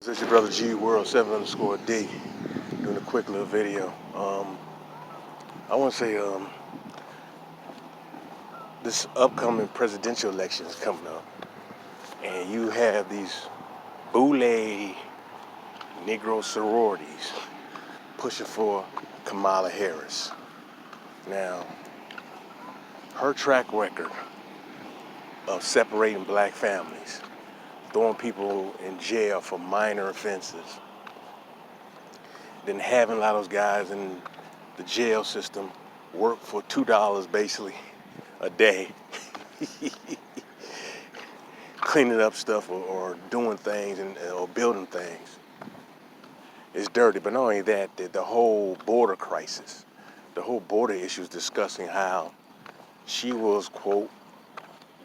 This is your brother G World 7_D doing a quick little video. I want to say this upcoming presidential election is coming up, and you have these boule Negro sororities pushing for Kamala Harris. Now, her track record of separating black families, throwing people in jail for minor offenses, then having a lot of those guys in the jail system work for $2 basically a day, cleaning up stuff or doing things or building things. It's dirty. But not only that, the whole border crisis, the whole border issue is discussing how she was, quote,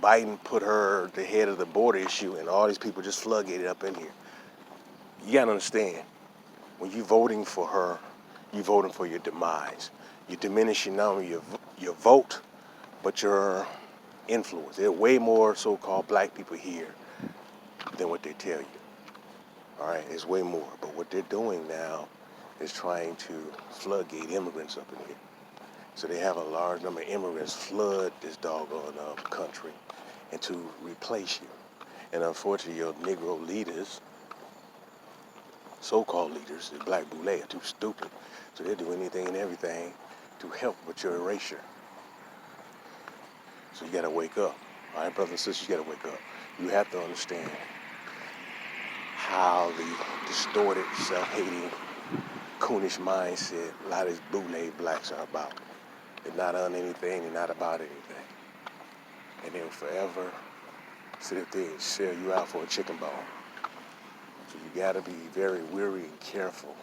Biden put her the head of the border issue, and all these people just floodgated up in here. You gotta understand, when you're voting for her, you're voting for your demise. You're diminishing not only your vote, but your influence. There are way more so-called black people here than what they tell you. All right, it's way more. But what they're doing now is trying to floodgate immigrants up in here. So they have a large number of immigrants flood this doggone country and to replace you. And unfortunately, your Negro leaders, so-called leaders, the black boule, are too stupid. So they'll do anything and everything to help with your erasure. So you gotta wake up. All right, brothers and sisters, you gotta wake up. You have to understand how the distorted, self-hating, coonish mindset a lot of these boule blacks are about. They're not on anything, they're not about anything. And they'll forever sit up there and sell you out for a chicken bone. So you gotta be very wary and careful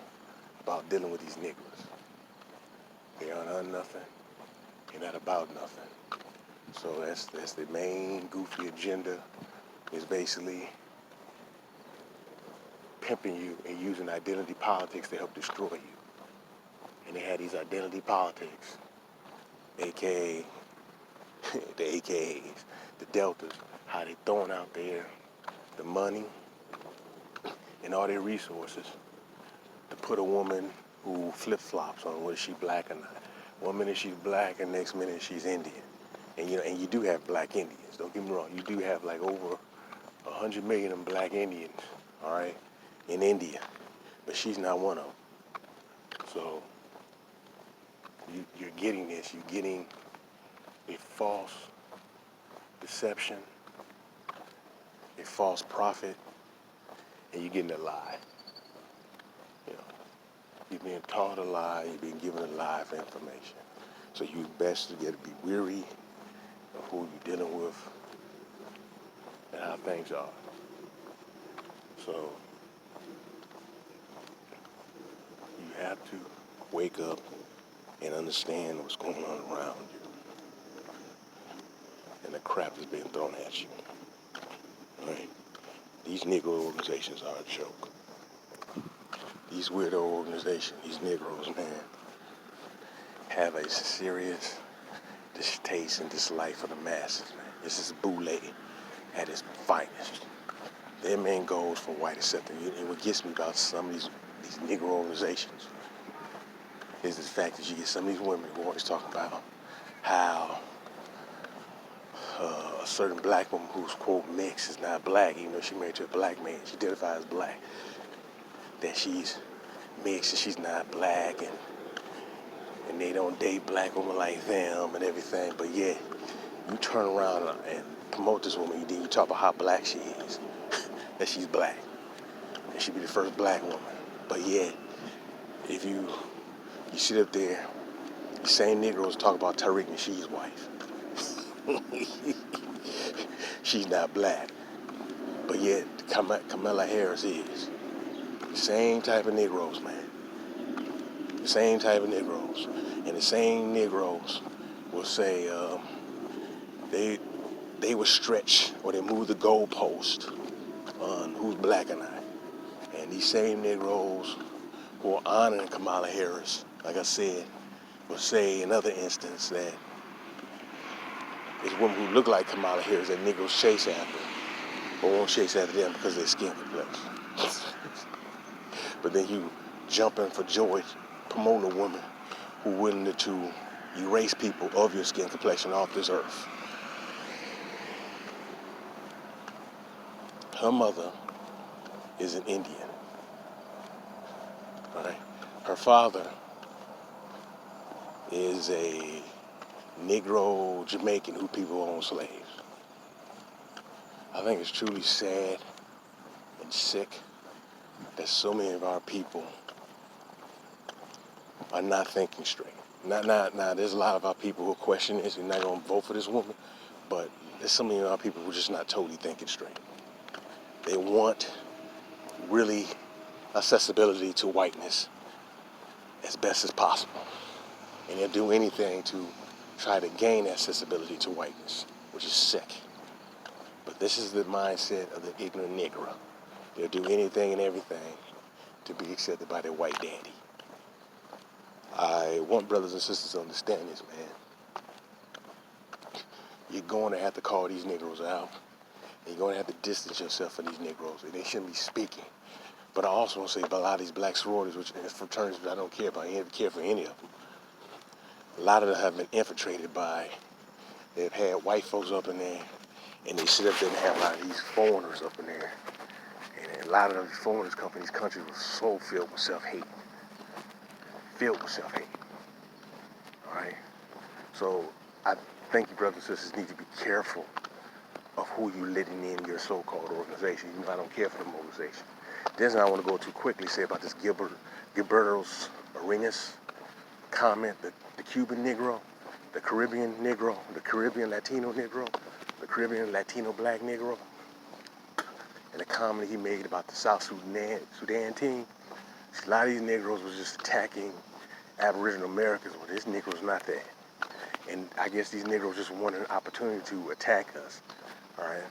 about dealing with these niggas. They aren't on nothing, they're not about nothing. So that's the main goofy agenda, is basically pimping you and using identity politics to help destroy you. And they had these identity politics, aka the AKAs, the Deltas, how they throwing out there the money and all their resources to put a woman who flip-flops on whether she black or not. One minute she's black and next minute she's Indian. And you do have black Indians, don't get me wrong. You do have like over 100 million of black Indians, all right, in India. But she's not one of them. So you're getting this, you're getting a false deception, a false prophet, and you're getting a lie. You know, you're being taught a lie, you're being given a lie of information. So you best to get to be weary of who you're dealing with and how things are. So you have to wake up and understand what's going on around you and the crap that's being thrown at you. All right? These Negro organizations are a joke. These weirdo organizations, these Negroes, man, have a serious distaste and dislike for the masses, man. This is boule at its finest. Their main goal is for white acceptance. And what gets me about some of these Negro organizations is the fact that you get some of these women who always talk about how a certain black woman who's, quote, mixed is not black, even though she's married to a black man. She identifies as black. That she's mixed and she's not black, and they don't date black women like them and everything. But yet, you turn around and promote this woman, then you talk about how black she is, that she's black, and she'd be the first black woman. But yet, if you sit up there, the same Negroes talk about Tariq Nasheed's wife. She's not black, but yet Kamala Harris is. The same type of Negroes, man. The same type of Negroes. And the same Negroes will say they will stretch or they move the goalpost on who's black or not. And these same Negroes who are honoring Kamala Harris, like I said, will say in other instances that it's women who look like Kamala Harris that Negroes chase after, but won't chase after them because of their skin complexion. but then you jumping for joy, promoting a woman who willing to erase people of your skin complexion off this earth. Her mother is an Indian. All right. Her father is a Negro Jamaican who people own slaves. I think it's truly sad and sick that so many of our people are not thinking straight. Now, there's a lot of our people who question this and not going to vote for this woman, but there's so many of our people who are just not totally thinking straight. They want really accessibility to whiteness as best as possible. And they'll do anything to try to gain accessibility to whiteness, which is sick. But this is the mindset of the ignorant Negro. They'll do anything and everything to be accepted by their white daddy. I want brothers and sisters to understand this, man. You're going to have to call these Negroes out. And you're going to have to distance yourself from these Negroes. And they shouldn't be speaking. But I also want to say about a lot of these black sororities, which are fraternities, I don't care about. I don't care for any of them. A lot of them have been infiltrated by, they've had white folks up in there, and they sit up there and have a lot of these foreigners up in there. And a lot of these foreigners come from these countries were so filled with self-hate. Filled with self-hate. All right? So I think you brothers and sisters need to be careful of who you letting in your so-called organization, even if I don't care for the organization. This I want to go too quickly say about this Gilberto Arenas comment, the Cuban Negro, the Caribbean Negro, the Caribbean Latino Negro, the Caribbean Latino Black Negro, and the comment he made about the South Sudan team. A lot of these Negroes was just attacking Aboriginal Americans. Well, this Negro's not that. And I guess these Negroes just wanted an opportunity to attack us. All right.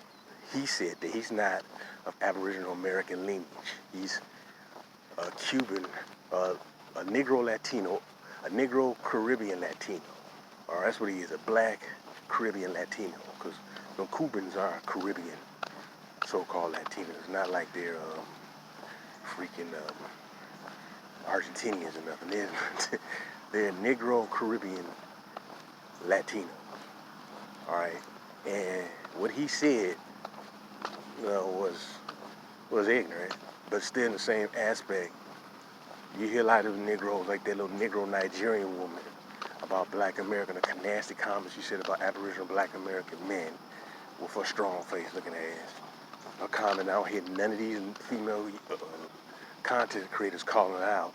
He said that he's not of Aboriginal American lineage. He's a Cuban, a Negro Latino, a Negro Caribbean Latino. All right, that's what he is, a black Caribbean Latino. Because the Cubans are Caribbean, so-called Latinos. Not like they're freaking Argentinians or nothing. They're Negro Caribbean Latino. All right, and what he said, was ignorant, but still in the same aspect. You hear a lot of Negroes, like that little Negro Nigerian woman about Black American, the nasty comments you said about Aboriginal Black American men with a strong face looking ass. A comment, I don't hear none of these female content creators calling her out.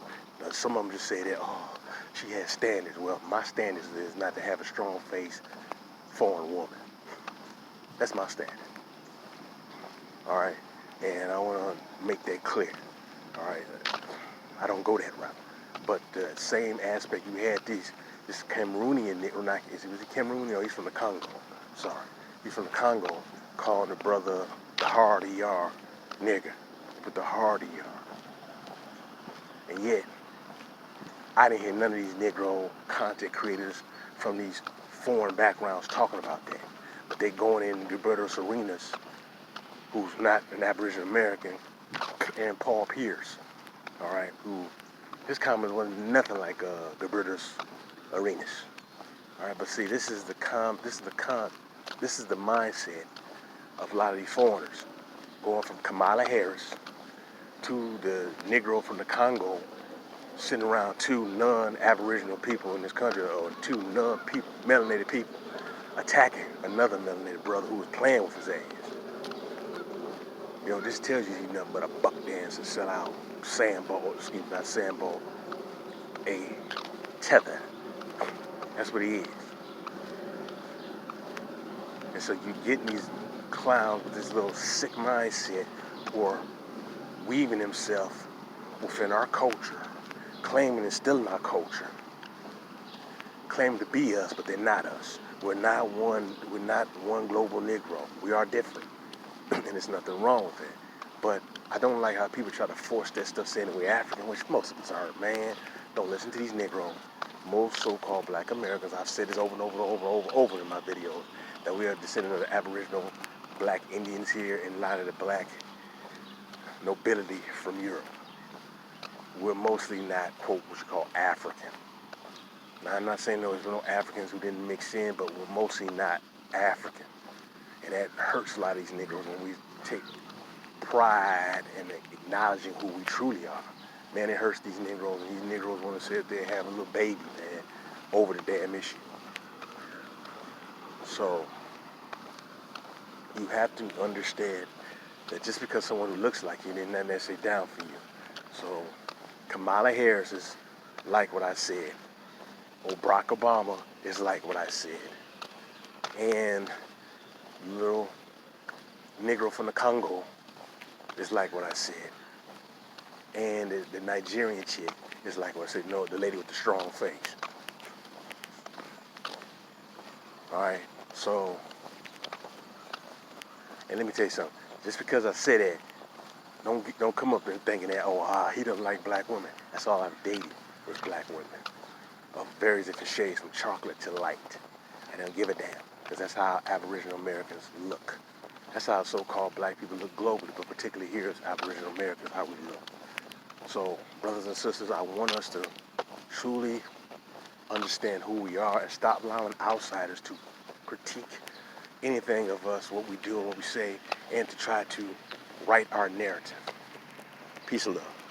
Some of them just say that, oh, she has standards. Well, my standards is not to have a strong face foreign woman. That's my standard. All right, and I want to make that clear. All right, I don't go that route. But the same aspect, you had this Cameroonian, or not, was he Cameroonian or he's from the Congo? Sorry, he's from the Congo, calling the brother the hard ER nigger, with the hard ER. And yet, I didn't hear none of these Negro content creators from these foreign backgrounds talking about that. But they going in Gilberto Arenas, who's not an Aboriginal American, and Paul Pierce, all right, who his comments wasn't nothing like Gilberto Arenas, all right. But see, this is the mindset of a lot of these foreigners, going from Kamala Harris to the Negro from the Congo, sitting around two non-Aboriginal people in this country, or two non-melanated people, attacking another melanated brother who was playing with his ass. This tells you he's nothing but a buck dance and sell out a tether. That's what he is. And so you get these clowns with this little sick mindset, or weaving himself within our culture, claiming it's still in our culture, claiming to be us, but they're not us. We're not one global Negro. We are different. And there's nothing wrong with it. But I don't like how people try to force that stuff saying that we're African, which most of us aren't, man. Don't listen to these Negroes. Most so-called Black Americans, I've said this over and over in my videos, that we are descendants of the Aboriginal Black Indians here and a lot of the Black nobility from Europe. we're mostly not, quote, what you call African. Now, I'm not saying there's no Africans who didn't mix in, but we're mostly not African. And that hurts a lot of these Negroes when we take pride in acknowledging who we truly are. Man, it hurts these Negroes, and these Negroes want to sit there and have a little baby, man, over the damn issue. So you have to understand that just because someone who looks like you, they're not necessarily down for you. So Kamala Harris is like what I said. Or Barack Obama is like what I said. And little Negro from the Congo is like what I said. And the Nigerian chick is like what I said. No, the lady with the strong face. All right. So, and let me tell you something. Just because I said that, don't come up there thinking that, he doesn't like black women. That's all I've dated is black women of various different shades, from chocolate to light. I don't give a damn, because that's how Aboriginal Americans look. That's how so-called black people look globally, but particularly here as Aboriginal Americans, how we look. So, brothers and sisters, I want us to truly understand who we are and stop allowing outsiders to critique anything of us, what we do and what we say, and to try to write our narrative. Peace and love.